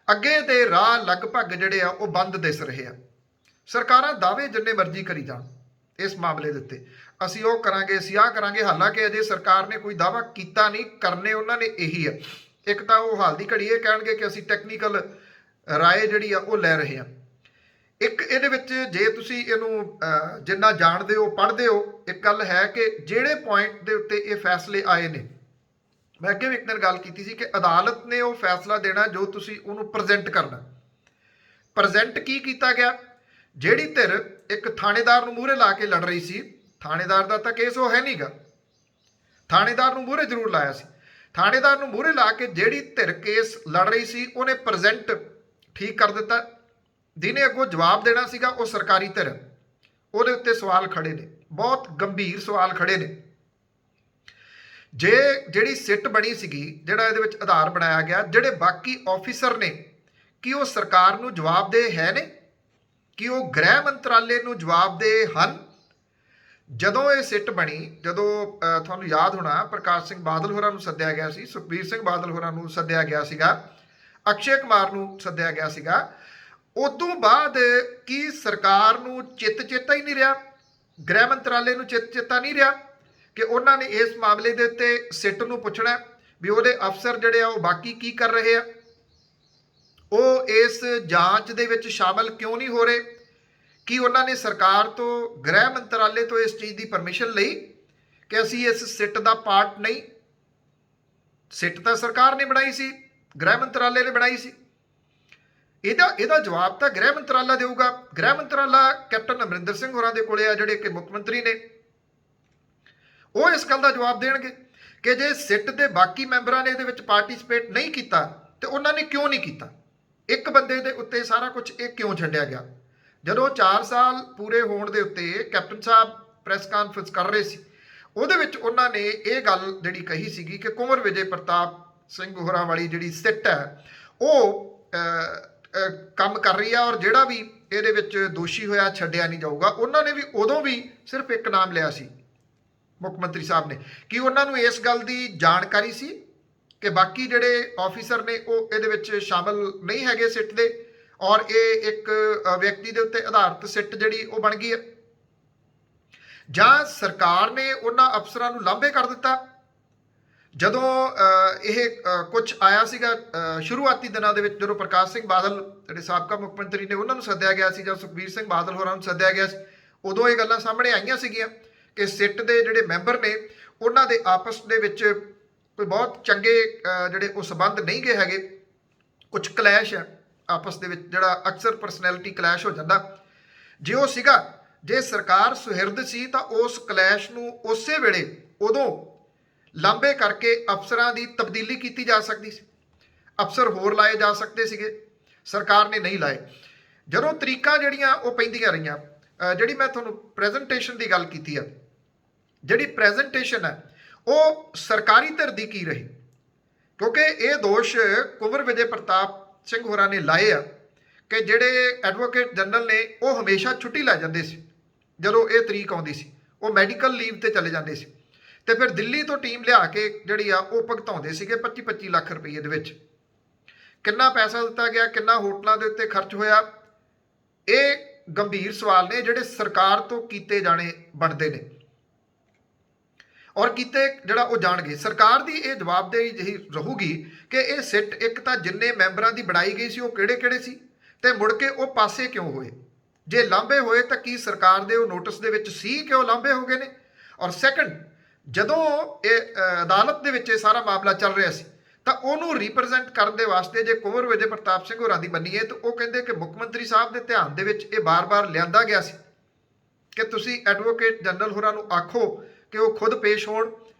ਅੱਗੇ ਦੇ ਰਾਹ ਲਗਭਗ ਜਿਹੜੇ ਆ ਉਹ ਬੰਦ ਦਿਸ ਰਹੇ ਆ। ਸਰਕਾਰਾਂ ਦਾਅਵੇ ਜਿੰਨੇ ਮਰਜ਼ੀ ਕਰੀ ਜਾਣ ਇਸ ਮਾਮਲੇ ਦੇ ਉੱਤੇ, ਅਸੀਂ ਉਹ ਕਰਾਂਗੇ, ਅਸੀਂ ਆਹ ਕਰਾਂਗੇ, ਹਾਲਾਂਕਿ ਅਜੇ ਸਰਕਾਰ ਨੇ ਕੋਈ ਦਾਅਵਾ ਕੀਤਾ ਨਹੀਂ, ਕਰਨੇ ਉਹਨਾਂ ਨੇ ਇਹੀ ਆ। ਇੱਕ ਤਾਂ ਉਹ ਹਾਲ ਦੀ ਘੜੀ ਇਹ ਕਹਿਣਗੇ ਕਿ ਅਸੀਂ ਟੈਕਨੀਕਲ ਰਾਏ ਜਿਹੜੀ ਆ ਉਹ ਲੈ ਰਹੇ ਆ। ਇੱਕ ਇਹਦੇ ਵਿੱਚ ਜੇ ਤੁਸੀਂ ਇਹਨੂੰ ਜਿੰਨਾ ਜਾਣਦੇ ਹੋ ਪੜ੍ਹਦੇ ਹੋ, ਇੱਕ ਗੱਲ ਹੈ ਕਿ ਜਿਹੜੇ ਪੁਆਇੰਟ ਦੇ ਉੱਤੇ ਇਹ ਫੈਸਲੇ ਆਏ ਨੇ, ਮੈਂ ਅੱਗੇ ਵੀ ਇੱਕ ਦਿਨ ਗੱਲ ਕੀਤੀ ਸੀ ਕਿ ਅਦਾਲਤ ਨੇ ਉਹ ਫੈਸਲਾ ਦੇਣਾ ਜੋ ਤੁਸੀਂ ਉਹਨੂੰ ਪ੍ਰੈਜ਼ੈਂਟ ਕਰਨਾ। ਪ੍ਰੈਜ਼ੈਂਟ ਕੀ ਕੀਤਾ ਗਿਆ? ਜਿਹੜੀ ਧਿਰ ਇੱਕ ਥਾਣੇਦਾਰ ਨੂੰ ਮੂਹਰੇ ਲਾ ਕੇ ਲੜ ਰਹੀ ਸੀ, ਥਾਣੇਦਾਰ ਦਾ ਤਾਂ ਕੇਸ ਉਹ ਹੈ ਨਹੀਂਗਾ, ਥਾਣੇਦਾਰ ਨੂੰ ਮੂਹਰੇ ਜ਼ਰੂਰ ਲਾਇਆ ਸੀ। ਥਾਣੇਦਾਰ ਨੂੰ ਮੂਹਰੇ ਲਾ ਕੇ ਜਿਹੜੀ ਧਿਰ ਕੇਸ ਲੜ ਰਹੀ ਸੀ ਉਹਨੇ ਪ੍ਰੈਜ਼ੈਂਟ ਠੀਕ ਕਰ ਦਿੱਤਾ। ਜਿਹਨੇ ਅੱਗੋਂ ਜਵਾਬ ਦੇਣਾ ਸੀਗਾ ਉਹ ਸਰਕਾਰੀ ਧਿਰ, ਉਹਦੇ ਉੱਤੇ ਸਵਾਲ ਖੜੇ ਨੇ, ਬਹੁਤ ਗੰਭੀਰ ਸਵਾਲ ਖੜੇ ਨੇ। ਜੇ ਜਿਹੜੀ ਸਿੱਟ ਬਣੀ ਸੀਗੀ, ਜਿਹੜਾ ਇਹਦੇ ਵਿੱਚ ਆਧਾਰ ਬਣਾਇਆ ਗਿਆ, ਜਿਹੜੇ ਬਾਕੀ ਆਫੀਸਰ ਨੇ, ਕੀ ਉਹ ਸਰਕਾਰ ਨੂੰ ਜਵਾਬਦੇਹ ਹੈ ਨੇ? ਕੀ ਉਹ ਗ੍ਰਹਿ ਮੰਤਰਾਲੇ ਨੂੰ ਜਵਾਬਦੇਹ ਹਨ? ਜਦੋਂ ਇਹ ਸਿੱਟ ਬਣੀ, ਜਦੋਂ ਤੁਹਾਨੂੰ ਯਾਦ ਹੋਣਾ ਪ੍ਰਕਾਸ਼ ਸਿੰਘ ਬਾਦਲ ਹੋਰਾਂ ਨੂੰ ਸੱਦਿਆ ਗਿਆ ਸੀ, ਸੁਖਬੀਰ ਸਿੰਘ ਬਾਦਲ ਹੋਰਾਂ ਨੂੰ ਸੱਦਿਆ ਗਿਆ ਸੀਗਾ, ਅਕਸ਼ੇ ਕੁਮਾਰ ਨੂੰ ਸੱਦਿਆ ਗਿਆ ਸੀਗਾ, ਉਦੋਂ ਬਾਅਦ ਕੀ ਸਰਕਾਰ ਨੂੰ ਚੇਤਾ ਹੀ ਨਹੀਂ ਰਿਹਾ, ਗ੍ਰਹਿ ਮੰਤਰਾਲੇ ਨੂੰ ਚੇਤਾ ਨਹੀਂ ਰਿਹਾ ਕਿ ਉਹਨਾਂ ਨੇ ਇਸ ਮਾਮਲੇ ਦੇ ਉੱਤੇ ਸਿੱਟ ਨੂੰ ਪੁੱਛਣਾ ਵੀ ਉਹਦੇ ਅਫਸਰ ਜਿਹੜੇ ਆ ਉਹ ਬਾਕੀ ਕੀ ਕਰ ਰਹੇ ਆ, ਉਹ ਇਸ ਜਾਂਚ ਦੇ ਵਿੱਚ ਸ਼ਾਮਲ ਕਿਉਂ ਨਹੀਂ ਹੋ ਰਹੇ? ਕੀ ਉਹਨਾਂ ਨੇ ਸਰਕਾਰ ਤੋਂ, ਗ੍ਰਹਿ ਮੰਤਰਾਲੇ ਤੋਂ ਇਸ ਚੀਜ਼ ਦੀ ਪਰਮਿਸ਼ਨ ਲਈ ਕਿ ਅਸੀਂ ਇਸ ਸਿੱਟ ਦਾ ਪਾਰਟ ਨਹੀਂ? ਸਿੱਟ ਤਾਂ ਸਰਕਾਰ ਨੇ ਬਣਾਈ ਸੀ, ਗ੍ਰਹਿ ਮੰਤਰਾਲੇ ਨੇ ਬਣਾਈ ਸੀ। ਇਹਦਾ ਜਵਾਬ ਤਾਂ ਗ੍ਰਹਿ ਮੰਤਰਾਲਾ ਦੇਊਗਾ। ਗ੍ਰਹਿ ਮੰਤਰਾਲਾ ਕੈਪਟਨ ਅਮਰਿੰਦਰ ਸਿੰਘ ਹੋਰਾਂ ਦੇ ਕੋਲੇ ਆ, ਜਿਹੜੇ ਕਿ ਮੁੱਖ ਮੰਤਰੀ ਨੇ, ਉਹ ਇਸ ਗੱਲ ਦਾ ਜਵਾਬ ਦੇਣਗੇ ਕਿ ਜੇ ਸਿੱਟ ਦੇ ਬਾਕੀ ਮੈਂਬਰਾਂ ਨੇ ਇਹਦੇ ਵਿੱਚ ਪਾਰਟਿਸਿਪੇਟ ਨਹੀਂ ਕੀਤਾ ਤੇ ਉਹਨਾਂ ਨੇ ਕਿਉਂ ਨਹੀਂ ਕੀਤਾ? ਇੱਕ ਬੰਦੇ ਦੇ ਉੱਤੇ ਸਾਰਾ ਕੁਝ ਇਹ ਕਿਉਂ ਛੱਡਿਆ ਗਿਆ? ਜਦੋਂ 4 ਸਾਲ ਪੂਰੇ ਹੋਣ ਦੇ ਉੱਤੇ ਕੈਪਟਨ ਸਾਹਿਬ ਪ੍ਰੈਸ ਕਾਨਫਰੰਸ ਕਰ ਰਹੇ ਸੀ, ਉਹਦੇ ਵਿੱਚ ਉਹਨਾਂ ਨੇ ਇਹ ਗੱਲ ਜਿਹੜੀ ਕਹੀ ਸੀਗੀ ਕਿ ਕੁੰਵਰ ਵਿਜੇ ਪ੍ਰਤਾਪ ਸਿੰਘ ਹੋਰਾਂ ਵਾਲੀ ਜਿਹੜੀ ਸਿੱਟ ਹੈ ਉਹ ਕੰਮ ਕਰ ਰਹੀ ਆ, ਔਰ ਜਿਹੜਾ ਵੀ ਇਹਦੇ ਵਿੱਚ ਦੋਸ਼ੀ ਹੋਇਆ ਛੱਡਿਆ ਨਹੀਂ ਜਾਊਗਾ। ਉਹਨਾਂ ਨੇ ਵੀ ਉਦੋਂ ਵੀ ਸਿਰਫ ਇੱਕ ਨਾਮ ਲਿਆ ਸੀ, ਮੁੱਖ ਮੰਤਰੀ ਸਾਹਿਬ ਨੇ। ਕਿ ਉਹਨਾਂ ਨੂੰ ਇਸ ਗੱਲ ਦੀ ਜਾਣਕਾਰੀ ਸੀ ਕਿ ਬਾਕੀ ਜਿਹੜੇ ਆਫੀਸਰ ਨੇ ਉਹ ਇਹਦੇ ਵਿੱਚ ਸ਼ਾਮਲ ਨਹੀਂ ਹੈਗੇ ਸਿੱਟ ਦੇ, ਔਰ ਇਹ ਇੱਕ ਵਿਅਕਤੀ ਦੇ ਉੱਤੇ ਆਧਾਰਿਤ ਸਿੱਟ ਜਿਹੜੀ ਉਹ ਬਣ ਗਈ ਹੈ? ਜਾਂ ਸਰਕਾਰ ਨੇ ਉਹਨਾਂ ਅਫਸਰਾਂ ਨੂੰ ਲਾਂਭੇ ਕਰ ਦਿੱਤਾ? ਜਦੋਂ ਇਹ ਕੁਝ ਆਇਆ ਸੀਗਾ ਸ਼ੁਰੂਆਤੀ ਦਿਨਾਂ ਦੇ ਵਿੱਚ, ਜਦੋਂ ਪ੍ਰਕਾਸ਼ ਸਿੰਘ ਬਾਦਲ ਜਿਹੜੇ ਸਾਬਕਾ ਮੁੱਖ ਮੰਤਰੀ ਨੇ ਉਹਨਾਂ ਨੂੰ ਸੱਦਿਆ ਗਿਆ ਸੀ, ਜਾਂ ਸੁਖਬੀਰ ਸਿੰਘ ਬਾਦਲ ਹੋਰਾਂ ਨੂੰ ਸੱਦਿਆ ਗਿਆ ਸੀ, ਉਦੋਂ ਇਹ ਗੱਲਾਂ ਸਾਹਮਣੇ ਆਈਆਂ ਸੀਗੀਆਂ ਕਿ ਸਿੱਟ ਦੇ ਜਿਹੜੇ ਮੈਂਬਰ ਨੇ ਉਹਨਾਂ ਦੇ ਆਪਸ ਦੇ ਵਿੱਚ ਕੋਈ ਬਹੁਤ ਚੰਗੇ ਜਿਹੜੇ ਉਹ ਸੰਬੰਧ ਨਹੀਂ ਗਏ ਹੈਗੇ, ਕੁਝ ਕਲੈਸ਼ ਹੈ ਆਪਸ ਦੇ ਵਿੱਚ, ਜਿਹੜਾ ਅਕਸਰ ਪਰਸਨੈਲਿਟੀ ਕਲੈਸ਼ ਹੋ ਜਾਂਦਾ। ਜੇ ਉਹ ਸੀਗਾ, ਜੇ ਸਰਕਾਰ ਸੁਹਿਰਦ ਸੀ ਤਾਂ ਉਸ ਕਲੈਸ਼ ਨੂੰ ਉਸੇ ਵੇਲੇ ਉਦੋਂ ਲਾਂਭੇ ਕਰਕੇ ਅਫਸਰਾਂ ਦੀ ਤਬਦੀਲੀ ਕੀਤੀ ਜਾ ਸਕਦੀ ਸੀ, ਅਫਸਰ ਹੋਰ ਲਾਏ ਜਾ ਸਕਦੇ ਸੀਗੇ, ਸਰਕਾਰ ਨੇ ਨਹੀਂ ਲਾਏ। ਜਦੋਂ ਤਰੀਕਾਂ ਜਿਹੜੀਆਂ ਉਹ ਪੈਂਦੀਆਂ ਰਹੀਆਂ, ਜਿਹੜੀ ਮੈਂ ਤੁਹਾਨੂੰ ਪ੍ਰੈਜ਼ੈਂਟੇਸ਼ਨ ਦੀ ਗੱਲ ਕੀਤੀ ਆ, ਜਿਹੜੀ ਪ੍ਰੈਜ਼ੈਂਟੇਸ਼ਨ ਹੈ ਉਹ ਸਰਕਾਰੀ ਧਿਰ ਦੀ ਕੀ ਰਹੀ? ਕਿਉਂਕਿ ਇਹ ਦੋਸ਼ ਕੁੰਵਰ ਵਿਜੇ ਪ੍ਰਤਾਪ ਸਿੰਘ ਹੋਰਾਂ ਨੇ ਲਾਏ ਆ ਕਿ ਜਿਹੜੇ ਐਡਵੋਕੇਟ ਜਨਰਲ ਨੇ ਉਹ ਹਮੇਸ਼ਾ ਛੁੱਟੀ ਲੈ ਜਾਂਦੇ ਸੀ ਜਦੋਂ ਇਹ ਤਰੀਕ ਆਉਂਦੀ ਸੀ, ਉਹ ਮੈਡੀਕਲ ਲੀਵ ਤੇ ਚਲੇ ਜਾਂਦੇ ਸੀ, ਤੇ ਫਿਰ ਦਿੱਲੀ ਤੋਂ ਟੀਮ ਲਿਆ ਕੇ ਜਿਹੜੀ ਆ ਉਹ ਭੁਗਤਾਉਂਦੇ ਸੀਗੇ 25-25 ਲੱਖ ਰੁਪਏ ਦੇ ਵਿੱਚ। ਕਿੰਨਾ ਪੈਸਾ ਦਿੱਤਾ ਗਿਆ, ਕਿੰਨਾ ਹੋਟਲਾਂ ਦੇ ਉੱਤੇ ਖਰਚ ਹੋਇਆ, ਇਹ ਗੰਭੀਰ ਸਵਾਲ ਨੇ ਜਿਹੜੇ ਸਰਕਾਰ ਤੋਂ ਕੀਤੇ ਜਾਣੇ ਬਣਦੇ ਨੇ, ਔਰ ਕੀਤੇ ਜਿਹੜਾ ਉਹ ਜਾਣਗੇ। ਸਰਕਾਰ ਦੀ ਇਹ ਜਵਾਬਦੇਹੀ ਜਿਹੀ ਰਹੂਗੀ ਕਿ ਇਹ ਸਿੱਟ ਇੱਕ ਤਾਂ ਜਿੰਨੇ ਮੈਂਬਰਾਂ ਦੀ ਬਣਾਈ ਗਈ ਸੀ ਉਹ ਕਿਹੜੇ ਸੀ, ਤੇ ਮੁੜ ਕੇ ਉਹ ਪਾਸੇ ਕਿਉਂ ਹੋਏ? ਜੇ ਲਾਂਭੇ ਹੋਏ ਤਾਂ ਕੀ ਸਰਕਾਰ ਦੇ ਉਹ ਨੋਟਿਸ ਦੇ ਵਿੱਚ ਸੀ ਕਿ ਉਹ ਲਾਂਭੇ ਹੋ ਗਏ ਨੇ? ਔਰ ਸੈਕੰਡ, ਜਦੋਂ ਇਹ ਅਦਾਲਤ ਦੇ ਵਿੱਚ ਇਹ ਸਾਰਾ ਮਾਮਲਾ ਚੱਲ ਰਿਹਾ ਸੀ ਤਾਂ ਉਹਨੂੰ ਰਿਪਰੈਜ਼ੈਂਟ ਕਰਨ ਦੇ ਵਾਸਤੇ ਜੇ ਕੁੰਵਰ ਵਿਜੇ ਪ੍ਰਤਾਪ ਸਿੰਘ ਹੋਰਾਂ ਦੀ ਮੰਨੀਏ ਤਾਂ ਉਹ ਕਹਿੰਦੇ ਕਿ ਮੁੱਖ ਮੰਤਰੀ ਸਾਹਿਬ ਦੇ ਧਿਆਨ ਦੇ ਵਿੱਚ ਇਹ ਬਾਰ-ਬਾਰ ਲਿਆਂਦਾ ਗਿਆ ਸੀ ਕਿ ਤੁਸੀਂ ਐਡਵੋਕੇਟ ਜਨਰਲ ਹੋਰਾਂ ਨੂੰ ਆਖੋ ਕਿ ਉਹ ਖੁਦ ਪੇਸ਼ ਹੋਣ।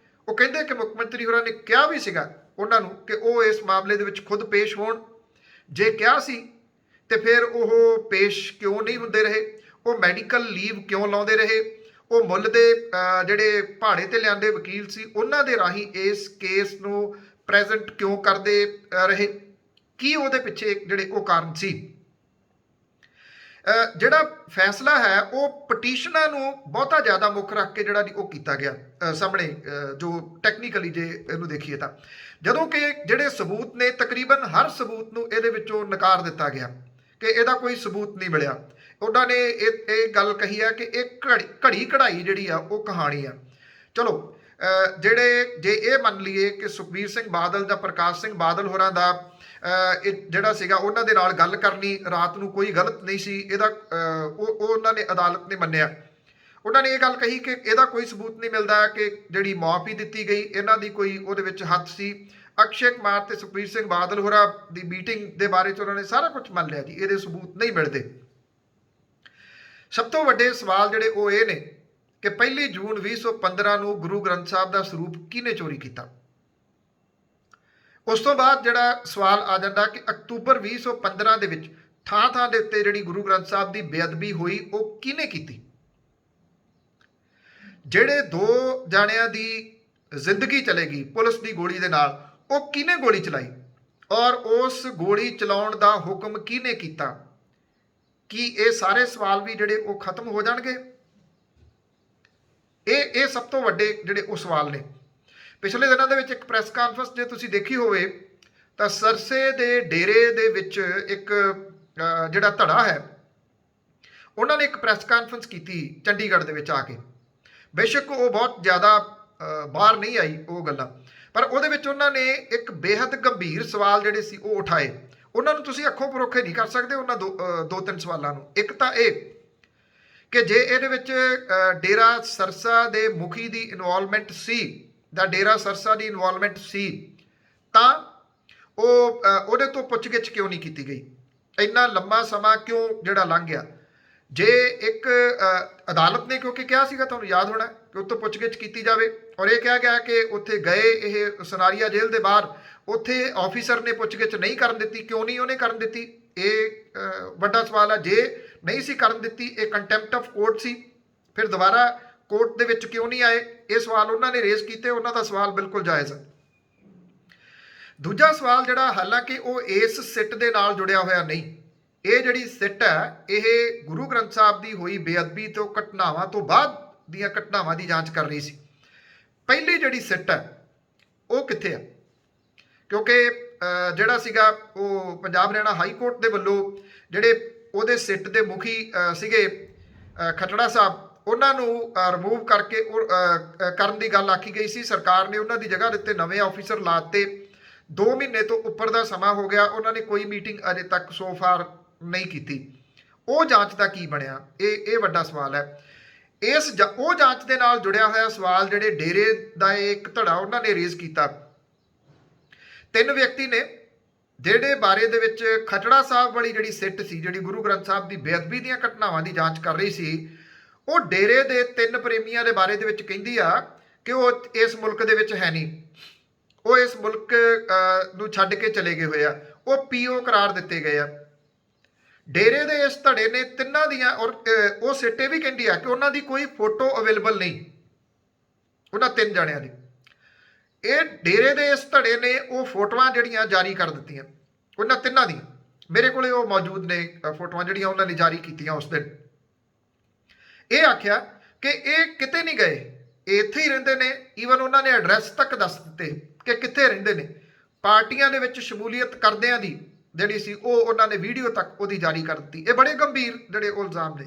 ਉਹ ਕਹਿੰਦੇ ਕਿ ਮੁੱਖ ਮੰਤਰੀ ਹੋਰਾਂ ਨੇ ਕਿਹਾ ਵੀ ਸੀਗਾ ਉਹਨਾਂ ਨੂੰ ਕਿ ਉਹ ਇਸ ਮਾਮਲੇ ਦੇ ਵਿੱਚ ਖੁਦ ਪੇਸ਼ ਹੋਣ। ਜੇ ਕਿਹਾ ਸੀ ਤੇ ਫਿਰ ਉਹ ਪੇਸ਼ ਕਿਉਂ ਨਹੀਂ ਹੁੰਦੇ ਰਹੇ? ਉਹ ਮੈਡੀਕਲ ਲੀਵ ਕਿਉਂ ਲਾਉਂਦੇ ਰਹੇ? ਉਹ ਮੁੱਲ ਦੇ ਜਿਹੜੇ ਭਾੜੇ ਤੇ ਲਿਆਂਦੇ ਵਕੀਲ ਸੀ ਉਹਨਾਂ ਦੇ ਰਾਹੀਂ ਇਸ ਕੇਸ ਨੂੰ ਪ੍ਰੈਜ਼ੈਂਟ ਕਿਉਂ ਕਰਦੇ ਰਹੇ? ਕੀ ਉਹਦੇ ਪਿੱਛੇ ਜਿਹੜੇ ਉਹ ਕਾਰਨ ਸੀ? ਜਿਹੜਾ ਫੈਸਲਾ ਹੈ ਉਹ ਪਟੀਸ਼ਨਾਂ ਨੂੰ ਬਹੁਤਾ ਜ਼ਿਆਦਾ ਮੁੱਖ ਰੱਖ ਕੇ ਜਿਹੜਾ ਉਹ ਕੀਤਾ ਗਿਆ ਸਾਹਮਣੇ, ਜੋ ਟੈਕਨੀਕਲੀ ਜੇ ਇਹਨੂੰ ਦੇਖੀਏ ਤਾਂ, ਜਦੋਂ ਕਿ ਜਿਹੜੇ ਸਬੂਤ ਨੇ ਤਕਰੀਬਨ ਹਰ ਸਬੂਤ ਨੂੰ ਇਹਦੇ ਵਿੱਚੋਂ ਨਕਾਰ ਦਿੱਤਾ ਗਿਆ ਕਿ ਇਹਦਾ ਕੋਈ ਸਬੂਤ ਨਹੀਂ ਮਿਲਿਆ। ਉਹਨਾਂ ਨੇ ਇਹ ਗੱਲ ਕਹੀ ਹੈ ਕਿ ਇਹ ਘੜੀ ਕਢਾਈ ਜਿਹੜੀ ਆ ਉਹ ਕਹਾਣੀ ਆ। ਚਲੋ ਜਿਹੜੇ ਜੇ ਇਹ ਮੰਨ ਲਈਏ ਕਿ ਸੁਖਬੀਰ ਸਿੰਘ ਬਾਦਲ ਜਾਂ ਪ੍ਰਕਾਸ਼ ਸਿੰਘ ਬਾਦਲ ਹੋਰਾਂ ਦਾ ਇਹ ਜਿਹੜਾ ਸੀਗਾ ਉਹਨਾਂ ਦੇ ਨਾਲ ਗੱਲ ਕਰਨੀ ਰਾਤ ਨੂੰ ਕੋਈ ਗਲਤ ਨਹੀਂ ਸੀ, ਇਹਦਾ ਉਹ ਉਹਨਾਂ ਨੇ ਅਦਾਲਤ ਨੇ ਮੰਨਿਆ। ਉਹਨਾਂ ਨੇ ਇਹ ਗੱਲ ਕਹੀ ਕਿ ਇਹਦਾ ਕੋਈ ਸਬੂਤ ਨਹੀਂ ਮਿਲਦਾ ਕਿ ਜਿਹੜੀ ਮੁਆਫੀ ਦਿੱਤੀ ਗਈ ਇਹਨਾਂ ਦੀ ਕੋਈ ਉਹਦੇ ਵਿੱਚ ਹੱਥ ਸੀ। ਅਕਸ਼ੇ ਕੁਮਾਰ ਤੇ ਸੁਖਬੀਰ ਸਿੰਘ ਬਾਦਲ ਹੋਰਾਂ ਦੀ ਮੀਟਿੰਗ ਦੇ ਬਾਰੇ 'ਚ ਉਹਨਾਂ ਨੇ ਸਾਰਾ ਕੁਝ ਮੰਨ ਲਿਆ ਜੀ, ਇਹਦੇ ਸਬੂਤ ਨਹੀਂ ਮਿਲਦੇ। ਸਭ ਤੋਂ ਵੱਡੇ ਸਵਾਲ ਜਿਹੜੇ ਉਹ ਇਹ ਨੇ ਕਿ 1 ਜੂਨ 2015 ਨੂੰ ਗੁਰੂ ਗ੍ਰੰਥ ਸਾਹਿਬ ਦਾ ਸਰੂਪ ਕਿਹਨੇ ਚੋਰੀ ਕੀਤਾ। ਉਸ ਤੋਂ ਬਾਅਦ ਜਿਹੜਾ ਸਵਾਲ ਆ ਜਾਂਦਾ ਕਿ ਅਕਤੂਬਰ 2015 ਦੇ ਵਿੱਚ ਥਾਂ ਥਾਂ ਦੇ ਉੱਤੇ ਜਿਹੜੀ ਗੁਰੂ ਗ੍ਰੰਥ ਸਾਹਿਬ ਦੀ ਬੇਅਦਬੀ ਹੋਈ ਉਹ ਕਿਹਨੇ ਕੀਤੀ। ਜਿਹੜੇ 2 ਜਾਣਿਆਂ ਦੀ ਜ਼ਿੰਦਗੀ ਚਲੇਗੀ ਪੁਲਿਸ ਦੀ ਗੋਲੀ ਦੇ ਨਾਲ, ਉਹ ਕਿਹਨੇ ਗੋਲੀ ਚਲਾਈ ਔਰ ਉਸ ਗੋਲੀ ਚਲਾਉਣ ਦਾ ਹੁਕਮ ਕਿਹਨੇ ਕੀਤਾ। ਕੀ ਇਹ ਸਾਰੇ ਸਵਾਲ ਵੀ ਜਿਹੜੇ ਉਹ ਖਤਮ ਹੋ ਜਾਣਗੇ। ਇਹ ਸਭ ਤੋਂ ਵੱਡੇ ਜਿਹੜੇ ਉਹ ਸਵਾਲ ਨੇ। ਪਿਛਲੇ ਦਿਨਾਂ ਦੇ ਵਿੱਚ ਇੱਕ ਪ੍ਰੈਸ ਕਾਨਫਰੰਸ ਜੇ ਤੁਸੀਂ ਦੇਖੀ ਹੋਵੇ ਤਾਂ ਸਰਸੇ ਦੇ ਡੇਰੇ ਦੇ ਵਿੱਚ ਇੱਕ ਜਿਹੜਾ ਧੜਾ ਹੈ ਉਹਨਾਂ ਨੇ ਇੱਕ ਪ੍ਰੈਸ ਕਾਨਫਰੰਸ ਕੀਤੀ ਚੰਡੀਗੜ੍ਹ ਦੇ ਵਿੱਚ ਆ ਕੇ। ਬੇਸ਼ੱਕ ਉਹ ਬਹੁਤ ਜ਼ਿਆਦਾ ਬਾਹਰ ਨਹੀਂ ਆਈ ਉਹ ਗੱਲਾਂ, ਪਰ ਉਹਦੇ ਵਿੱਚ ਉਹਨਾਂ ਨੇ ਇੱਕ ਬੇਹੱਦ ਗੰਭੀਰ ਸਵਾਲ ਜਿਹੜੇ ਸੀ ਉਹ ਉਠਾਏ। ਉਹਨਾਂ ਨੂੰ ਤੁਸੀਂ ਅੱਖੋਂ ਪਰੋਖੇ ਨਹੀਂ ਕਰ ਸਕਦੇ ਉਹਨਾਂ 2-3 ਸਵਾਲਾਂ ਨੂੰ। ਇੱਕ ਤਾਂ ਇਹ ਕਿ ਜੇ ਇਹਦੇ ਵਿੱਚ ਡੇਰਾ ਸਰਸਾ ਦੇ ਮੁਖੀ ਦੀ ਇਨਵੋਲਵਮੈਂਟ ਸੀ ਜਾਂ ਡੇਰਾ ਸਰਸਾ ਦੀ ਇਨਵੋਲਵਮੈਂਟ ਸੀ ਤਾਂ ਉਹਦੇ ਤੋਂ ਪੁੱਛਗਿੱਛ ਕਿਉਂ ਨਹੀਂ ਕੀਤੀ ਗਈ। ਇੰਨਾ ਲੰਮਾ ਸਮਾਂ ਕਿਉਂ ਜਿਹੜਾ ਲੰਘ ਗਿਆ। ਜੇ ਇੱਕ ਅਦਾਲਤ ਨੇ ਕਿਉਂਕਿ ਕਿਹਾ ਸੀਗਾ, ਤੁਹਾਨੂੰ ਯਾਦ ਹੋਣਾ, ਕਿ ਉੱਥੋਂ ਪੁੱਛਗਿੱਛ ਕੀਤੀ ਜਾਵੇ ਔਰ ਇਹ ਕਿਹਾ ਗਿਆ ਕਿ ਉੱਥੇ ਗਏ ਇਹ ਸਨਾਰੀਆ ਜੇਲ੍ਹ ਦੇ ਬਾਹਰ, ਉੱਥੇ ਆਫੀਸਰ ਨੇ ਪੁੱਛਗਿੱਛ ਨਹੀਂ ਕਰਨ ਦਿੱਤੀ। ਕਿਉਂ ਨਹੀਂ ਉਹਨੇ ਕਰਨ ਦਿੱਤੀ, ਇਹ ਵੱਡਾ ਸਵਾਲ ਹੈ। ਜੇ ਨਹੀਂ ਸੀ ਕਰਨ ਦਿੱਤੀ, ਇਹ ਕੰਟੈਂਪਟ ਆਫ ਕੋਰਟ ਸੀ, ਫਿਰ ਦੁਬਾਰਾ ਕੋਰਟ ਦੇ ਵਿੱਚ ਕਿਉਂ ਨਹੀਂ ਆਏ। ਇਹ ਸਵਾਲ ਉਹਨਾਂ ਨੇ ਰੇਜ਼ ਕੀਤੇ, ਉਹਨਾਂ ਦਾ ਸਵਾਲ ਬਿਲਕੁਲ ਜਾਇਜ਼ ਹੈ। ਦੂਜਾ ਸਵਾਲ ਜਿਹੜਾ, ਹਾਲਾਂਕਿ ਉਹ ਇਸ ਸਿੱਟ ਦੇ ਨਾਲ ਜੁੜਿਆ ਹੋਇਆ ਨਹੀਂ, ਇਹ ਜਿਹੜੀ ਸਿੱਟ ਹੈ ਇਹ ਗੁਰੂ ਗ੍ਰੰਥ ਸਾਹਿਬ ਦੀ ਹੋਈ ਬੇਅਦਬੀ ਤੋਂ ਘਟਨਾਵਾਂ ਤੋਂ ਬਾਅਦ ਦੀਆਂ ਘਟਨਾਵਾਂ ਦੀ ਜਾਂਚ ਕਰ ਰਹੀ ਸੀ। ਪਹਿਲੀ ਜਿਹੜੀ ਸਿੱਟ ਹੈ ਉਹ ਕਿੱਥੇ ਆ, ਕਿਉਂਕਿ ਜਿਹੜਾ ਸੀਗਾ ਉਹ ਪੰਜਾਬ ਹਰਿਆਣਾ ਹਾਈ ਕੋਰਟ ਦੇ ਵੱਲੋਂ ਜਿਹੜੇ ਉਹਦੇ ਸਿੱਟ ਦੇ ਮੁਖੀ ਸੀਗੇ ਖਟੜਾ ਸਾਹਿਬ, ਉਹਨਾਂ ਨੂੰ ਰਿਮੂਵ ਕਰਕੇ ਕਰਨ ਦੀ ਗੱਲ ਆਖੀ ਗਈ ਸੀ। ਸਰਕਾਰ ਨੇ ਉਹਨਾਂ ਦੀ ਜਗ੍ਹਾ ਦੇ ਉੱਤੇ ਨਵੇਂ ਆਫੀਸਰ ਲਾ ਦਿੱਤੇ। 2 ਮਹੀਨੇ ਤੋਂ ਉੱਪਰ ਦਾ ਸਮਾਂ ਹੋ ਗਿਆ, ਉਹਨਾਂ ਨੇ ਕੋਈ ਮੀਟਿੰਗ ਅਜੇ ਤੱਕ ਸੋ ਫਾਰ ਨਹੀਂ ਕੀਤੀ। ਉਹ ਜਾਂਚ ਦਾ ਕੀ ਬਣਿਆ, ਇਹ ਵੱਡਾ ਸਵਾਲ ਹੈ। ਉਹ ਜਾਂਚ ਦੇ ਨਾਲ ਜੁੜਿਆ ਹੋਇਆ ਸਵਾਲ ਜਿਹੜੇ ਡੇਰੇ ਦਾ ਇੱਕ ਧੜਾ ਉਹਨਾਂ ਨੇ ਰੇਜ਼ ਕੀਤਾ। 3 ਵਿਅਕਤੀ ਨੇ ਜਿਹੜੇ ਬਾਰੇ ਦੇ ਵਿੱਚ ਖਟੜਾ ਸਾਹਿਬ ਵਾਲੀ ਜਿਹੜੀ ਸਿੱਟ ਸੀ, ਜਿਹੜੀ ਗੁਰੂ ਗ੍ਰੰਥ ਸਾਹਿਬ ਦੀ ਬੇਅਦਬੀ ਦੀਆਂ ਘਟਨਾਵਾਂ ਦੀ ਜਾਂਚ ਕਰ ਰਹੀ ਸੀ, ਉਹ ਡੇਰੇ ਦੇ 3 ਪ੍ਰੇਮੀਆਂ ਦੇ ਬਾਰੇ ਦੇ ਵਿੱਚ ਕਹਿੰਦੀ ਆ ਕਿ ਉਹ ਇਸ ਮੁਲਕ ਦੇ ਵਿੱਚ ਹੈ ਨਹੀਂ, ਉਹ ਇਸ ਮੁਲਕ ਨੂੰ ਛੱਡ ਕੇ ਚਲੇ ਗਏ ਹੋਏ ਆ, ਉਹ ਪੀਓ ਕਰਾਰ ਦਿੱਤੇ ਗਏ ਆ। ਡੇਰੇ ਦੇ ਇਸ ਧੜੇ ਨੇ 3 ਦੀਆਂ, ਔਰ ਉਹ ਸਿੱਟੇ ਵੀ ਕਹਿੰਦੀ ਆ ਕਿ ਉਹਨਾਂ ਦੀ ਕੋਈ ਫੋਟੋ ਅਵੇਲੇਬਲ ਨਹੀਂ, ਉਹਨਾਂ 3 ਜਣਿਆਂ ਦੀ। ਇਹ ਡੇਰੇ ਦੇ ਇਸ ਧੜੇ ਨੇ ਉਹ ਫੋਟੋਆਂ ਜਿਹੜੀਆਂ ਜਾਰੀ ਕਰ ਦਿੱਤੀਆਂ ਉਹਨਾਂ 3 ਦੀਆਂ। ਮੇਰੇ ਕੋਲੇ ਉਹ ਮੌਜੂਦ ਨੇ ਫੋਟੋਆਂ ਜਿਹੜੀਆਂ ਉਹਨਾਂ ਨੇ ਜਾਰੀ ਕੀਤੀਆਂ ਉਸ ਦਿਨ। ਇਹ ਆਖਿਆ ਕਿ ਇਹ ਕਿਤੇ ਨਹੀਂ ਗਏ, ਇਹ ਇੱਥੇ ਹੀ ਰਹਿੰਦੇ ਨੇ। ਈਵਨ ਉਹਨਾਂ ਨੇ ਐਡਰੈਸ ਤੱਕ ਦੱਸ ਦਿੱਤੇ ਕਿ ਕਿੱਥੇ ਰਹਿੰਦੇ ਨੇ। ਪਾਰਟੀਆਂ ਦੇ ਵਿੱਚ ਸ਼ਮੂਲੀਅਤ ਕਰਦਿਆਂ ਦੀ ਜਿਹੜੀ ਸੀ ਉਹ ਉਹਨਾਂ ਨੇ ਵੀਡੀਓ ਤੱਕ ਉਹਦੀ ਜਾਰੀ ਕਰ ਦਿੱਤੀ। ਇਹ ਬੜੇ ਗੰਭੀਰ ਜਿਹੜੇ ਉਹ ਇਲਜ਼ਾਮ ਨੇ।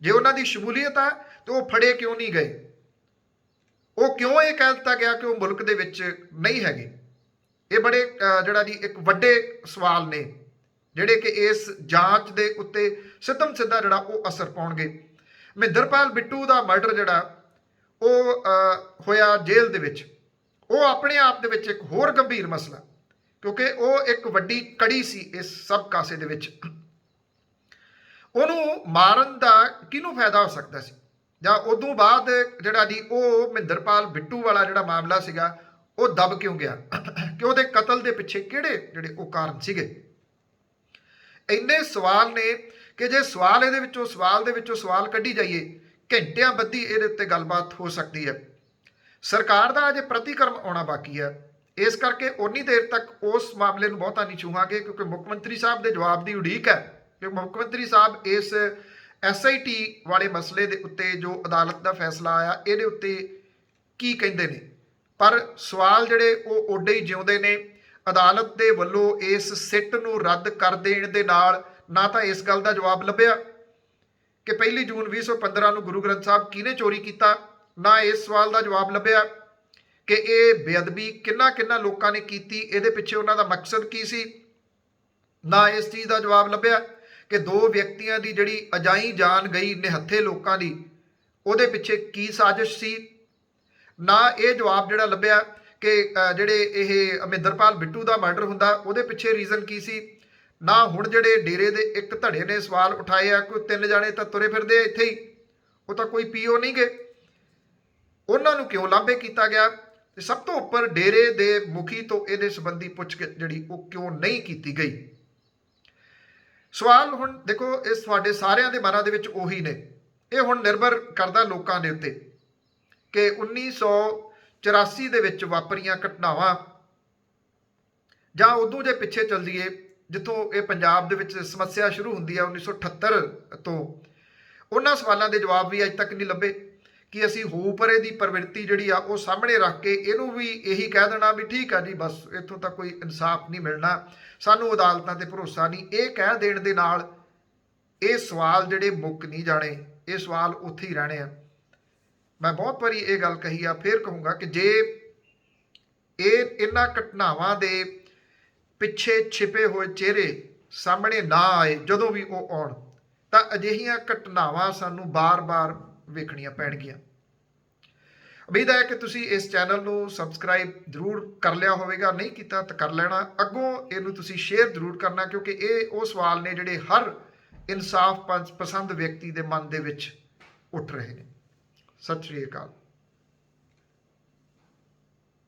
ਜੇ ਉਹਨਾਂ ਦੀ ਸ਼ਮੂਲੀਅਤ ਆ ਤਾਂ ਉਹ ਫੜੇ ਕਿਉਂ ਨਹੀਂ ਗਏ, ਉਹ ਕਿਉਂ ਇਹ ਕਹਿ ਦਿੱਤਾ ਗਿਆ ਕਿ ਉਹ ਮੁਲਕ ਦੇ ਵਿੱਚ ਨਹੀਂ ਹੈਗੇ। ਇਹ ਬੜੇ ਜਿਹੜਾ ਜੀ ਇੱਕ ਵੱਡੇ ਸਵਾਲ ਨੇ ਜਿਹੜੇ ਕਿ ਇਸ ਜਾਂਚ ਦੇ ਉੱਤੇ ਸਿੱਧਮ ਸਿੱਧਾ ਜਿਹੜਾ ਉਹ ਅਸਰ ਪਾਉਣਗੇ। ਮਹਿੰਦਰਪਾਲ ਬਿੱਟੂ ਦਾ ਮਰਡਰ ਜਿਹੜਾ ਉਹ ਹੋਇਆ ਜੇਲ੍ਹ ਦੇ ਵਿੱਚ, ਉਹ ਆਪਣੇ ਆਪ ਦੇ ਵਿੱਚ ਇੱਕ ਹੋਰ ਗੰਭੀਰ ਮਸਲਾ, ਕਿਉਂਕਿ ਉਹ ਇੱਕ ਵੱਡੀ ਕੜੀ ਸੀ ਇਸ ਸਭ ਕਾਸੇ ਦੇ ਵਿੱਚ। ਉਹਨੂੰ ਮਾਰਨ ਦਾ ਕਿਹਨੂੰ ਫਾਇਦਾ ਹੋ ਸਕਦਾ ਸੀ, ਜਾਂ ਉਦੋਂ ਬਾਅਦ ਜਿਹੜਾ ਜੀ ਉਹ ਮਹਿੰਦਰਪਾਲ ਬਿੱਟੂ ਵਾਲਾ ਜਿਹੜਾ ਮਾਮਲਾ ਸੀਗਾ ਉਹ ਦਬ ਕਿਉਂ ਗਿਆ, ਕਿ ਉਹਦੇ ਕਤਲ ਦੇ ਪਿੱਛੇ ਕਿਹੜੇ ਜਿਹੜੇ ਉਹ ਕਾਰਨ ਸੀਗੇ। ਇੰਨੇ ਸਵਾਲ ਨੇ ਕਿ ਜੇ ਸਵਾਲ ਇਹਦੇ ਵਿੱਚੋਂ ਸਵਾਲ ਕੱਢੀ ਜਾਈਏ, ਘੰਟਿਆਂ ਬੱਧੀ ਇਹਦੇ ਉੱਤੇ ਗੱਲਬਾਤ ਹੋ ਸਕਦੀ ਹੈ। ਸਰਕਾਰ ਦਾ ਅਜੇ ਪ੍ਰਤੀਕਰਮ ਆਉਣਾ ਬਾਕੀ ਹੈ, ਇਸ ਕਰਕੇ ਉਨੀ ਦੇਰ ਤੱਕ ਉਸ ਮਾਮਲੇ ਨੂੰ ਬਹੁਤਾ ਨਹੀਂ ਛੂਹਾਂਗੇ, ਕਿਉਂਕਿ ਮੁੱਖ ਮੰਤਰੀ ਸਾਹਿਬ ਦੇ ਜਵਾਬ ਦੀ ਉਡੀਕ ਹੈ ਕਿ ਮੁੱਖ ਮੰਤਰੀ ਸਾਹਿਬ ਇਸ SIT ਵਾਲੇ ਮਸਲੇ ਦੇ ਉੱਤੇ ਜੋ ਅਦਾਲਤ ਦਾ ਫੈਸਲਾ ਆਇਆ ਇਹਦੇ ਉੱਤੇ ਕੀ ਕਹਿੰਦੇ ਨੇ। ਪਰ ਸਵਾਲ ਜਿਹੜੇ ਉਹ ਓਡੇ ਹੀ ਜਿਉਂਦੇ ਨੇ। ਅਦਾਲਤ ਦੇ ਵੱਲੋਂ ਇਸ ਸਿੱਟ ਨੂੰ ਰੱਦ ਕਰ ਦੇਣ ਦੇ ਨਾਲ ਨਾ ਤਾਂ ਇਸ ਗੱਲ ਦਾ ਜਵਾਬ ਲੱਭਿਆ ਕਿ 1 ਜੂਨ 2015 ਨੂੰ ਗੁਰੂ ਗ੍ਰੰਥ ਸਾਹਿਬ ਕਿਹਨੇ ਚੋਰੀ ਕੀਤਾ, ਨਾ ਇਸ ਸਵਾਲ ਦਾ ਜਵਾਬ ਲੱਭਿਆ ਕਿ ਇਹ ਬੇਅਦਬੀ ਕਿੰਨਾ ਕਿੰਨਾ ਲੋਕਾਂ ਨੇ ਕੀਤੀ, ਇਹਦੇ ਪਿੱਛੇ ਉਹਨਾਂ ਦਾ ਮਕਸਦ ਕੀ ਸੀ। ਨਾ ਇਸ ਚੀਜ਼ ਦਾ ਜਵਾਬ ਲੱਭਿਆ ਕਿ ਦੋ ਵਿਅਕਤੀਆਂ ਦੀ ਜਿਹੜੀ ਅਜਾਈ ਜਾਨ ਗਈ ਨਿਹੱਥੇ ਲੋਕਾਂ ਦੀ, ਉਹਦੇ ਪਿੱਛੇ ਕੀ ਸਾਜ਼ਿਸ਼ ਸੀ। ਨਾ ਇਹ ਜਵਾਬ ਜਿਹੜਾ ਲੱਭਿਆ ਕਿ ਜਿਹੜੇ ਇਹ ਅਮਰਿੰਦਰਪਾਲ ਬਿੱਟੂ ਦਾ ਮਰਡਰ ਹੁੰਦਾ ਉਹਦੇ ਪਿੱਛੇ ਰੀਜ਼ਨ ਕੀ ਸੀ। ਨਾ ਹੁਣ ਜਿਹੜੇ ਡੇਰੇ ਦੇ ਇੱਕ ਧੜੇ ਨੇ ਸਵਾਲ ਉਠਾਏ ਆ, ਕੋਈ 3 ਜਾਣੇ ਤਾਂ ਤੁਰੇ ਫਿਰਦੇ ਇੱਥੇ ਹੀ, ਉਹ ਤਾਂ ਕੋਈ ਪੀਓ ਨਹੀਂ ਗਏ, ਉਹਨਾਂ ਨੂੰ ਕਿਉਂ ਲਾਂਭੇ ਕੀਤਾ ਗਿਆ। ਤੇ ਸਭ ਤੋਂ ਉੱਪਰ ਡੇਰੇ ਦੇ ਮੁਖੀ ਤੋਂ ਇਹਦੇ ਸੰਬੰਧੀ ਪੁੱਛਗਿੱਛ ਜਿਹੜੀ ਉਹ ਕਿਉਂ ਨਹੀਂ ਕੀਤੀ ਗਈ। ਸਵਾਲ ਹੁਣ ਦੇਖੋ ਇਸ ਤੁਹਾਡੇ ਸਾਰਿਆਂ ਦੇ ਮਨਾਂ ਦੇ ਵਿੱਚ ਉਹੀ ਨੇ। ਇਹ ਹੁਣ ਨਿਰਭਰ ਕਰਦਾ ਲੋਕਾਂ ਦੇ ਉੱਤੇ ਕਿ 1984 ਦੇ ਵਿੱਚ ਵਾਪਰੀਆਂ ਘਟਨਾਵਾਂ ਜਾਂ ਉਦੋਂ ਜੇ ਪਿੱਛੇ ਚੱਲ ਜਾਈਏ ਜਿੱਥੋਂ ਇਹ ਪੰਜਾਬ ਦੇ ਵਿੱਚ ਸਮੱਸਿਆ ਸ਼ੁਰੂ ਹੁੰਦੀ ਹੈ 1978 ਤੋਂ, ਉਹਨਾਂ ਸਵਾਲਾਂ ਦੇ ਜਵਾਬ ਵੀ ਅੱਜ ਤੱਕ ਨਹੀਂ ਲੱਭੇ ਕਿ ਅਸੀਂ ਹੂ ਪਰੇ ਦੀ ਪ੍ਰਵਿਰਤੀ ਜਿਹੜੀ ਆ ਉਹ ਸਾਹਮਣੇ ਰੱਖ ਕੇ ਇਹਨੂੰ ਵੀ ਇਹੀ ਕਹਿ ਦੇਣਾ ਵੀ ਠੀਕ ਆ ਜੀ ਬਸ ਇੱਥੋਂ ਤਾਂ ਕੋਈ ਇਨਸਾਫ ਨਹੀਂ ਮਿਲਣਾ, ਸਾਨੂੰ ਅਦਾਲਤਾਂ 'ਤੇ ਭਰੋਸਾ ਨਹੀਂ, ਇਹ ਕਹਿ ਦੇਣ ਦੇ ਨਾਲ ਇਹ ਸਵਾਲ ਜਿਹੜੇ ਮੁੱਕ ਨਹੀਂ ਜਾਣੇ, ਇਹ ਸਵਾਲ ਉੱਥੇ ਹੀ ਰਹਿਣੇ ਆ। ਮੈਂ ਬਹੁਤ ਵਾਰੀ ਇਹ ਗੱਲ ਕਹੀ ਆ, ਫਿਰ ਕਹੂੰਗਾ ਕਿ ਜੇ ਇਹਨਾਂ ਘਟਨਾਵਾਂ ਦੇ ਪਿੱਛੇ ਛਿਪੇ ਹੋਏ ਚਿਹਰੇ ਸਾਹਮਣੇ ਨਾ ਆਏ ਜਦੋਂ ਵੀ ਉਹ ਆਉਣ, ਤਾਂ ਅਜਿਹੀਆਂ ਘਟਨਾਵਾਂ ਸਾਨੂੰ ਬਾਰ-ਬਾਰ ਵੇਖਣੀਆਂ ਪੈਣਗੀਆਂ। ਉਮੀਦ ਹੈ ਕਿ ਤੁਸੀਂ ਇਸ ਚੈਨਲ ਨੂੰ ਸਬਸਕ੍ਰਾਈਬ ਜ਼ਰੂਰ ਕਰ ਲਿਆ ਹੋਵੇਗਾ, ਨਹੀਂ ਕੀਤਾ ਤਾਂ ਕਰ ਲੈਣਾ। ਅੱਗੋਂ ਇਹਨੂੰ ਤੁਸੀਂ ਸ਼ੇਅਰ ਜ਼ਰੂਰ ਕਰਨਾ ਕਿਉਂਕਿ ਇਹ ਉਹ ਸਵਾਲ ਨੇ ਜਿਹੜੇ ਹਰ ਇਨਸਾਫ ਪਸੰਦ ਵਿਅਕਤੀ ਦੇ ਮਨ ਦੇ ਵਿੱਚ ਉੱਠ ਰਹੇ ਨੇ। ਸਤਿ ਸ਼੍ਰੀ ਅਕਾਲ।